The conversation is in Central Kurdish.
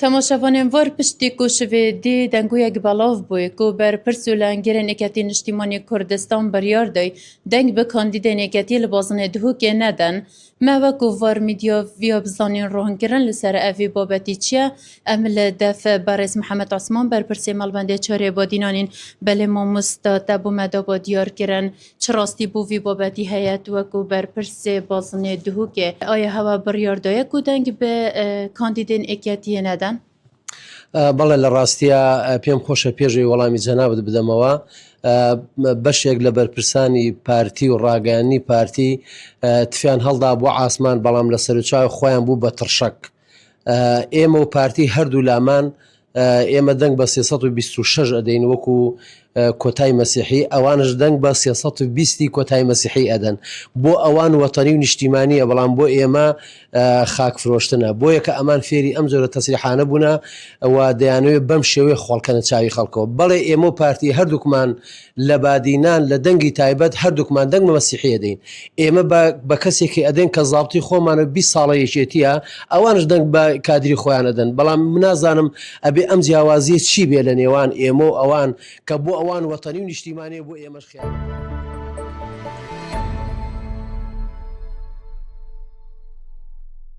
تماشاوانên var piştî ku şivêdî dengûyek belav bûye ku berpirs û lengirên Êketî Niştîmanî Kurdistan biryar day deng bi kandîdên Êketî li bazinê dihûkê nedin. Me wekû var mîdya viya bizanîn rohinkirin li ser evî babetî çi ye? Em li def Berêz Mihemed Esman berpirsê Malbendê Çarê Badînanên belê mamosta te bû me da diyar kirin. Çi rastî bû vî babetî heye tu wekû berpirsê bazinê dihûkê? Aya hewa biryar daye ku deng bi kandîdên Êketiyê nedin؟ بەڵێ لە ڕاستیە پێم خۆشە پێشەوەی وەڵامی جەنابەت بدەمەوە. بەشێک لە بەرپرسانی پارتی و ڕاگەیاندنی پارتی تفیان هەڵدا بۆ عاسمان، بەڵام لە سەرچاوی خۆیان بوو بە تڕشەک. ئێمە و پارتی هەردوو لامان ئێمە دەنگ بە 326 ئەدەین وەکو کۆتای مەسیحی، ئەوانش دەنگ بە 320 کۆتای مەسیحی ئەدەن. بۆ ئەوان وەتەنی و نیشتیمانیە، بەڵام بۆ ئێمە خاک فرۆشتنە. بۆیە کە ئەمان فێری ئەم جۆرە تەسریحانە بوونە و دەیانوێت بەم شێوەیە خۆڵکەنە چاوی خەڵکەوە. بەڵێ ئێمە و پارتی هەردووکمان لە بادینان لە دەنگی تایبەت هەردووکمان دەنگ بە مەسیحی ئەدەین. ئێمە بە کەسێکی ئەدەین کە زابطی خۆمانە 20 ساڵە یەکێتیە، ئەوانش دەنگ بە کادری خۆیان ئەدەن. بەڵام منازانم ئەبێ ئەم جیاوازیە چی بێ لە نێوان ئێمە و ئەوان کە بۆ ئەوان وەتەنی و نیشتیمانیە، بۆ ئێمەش خیانەت.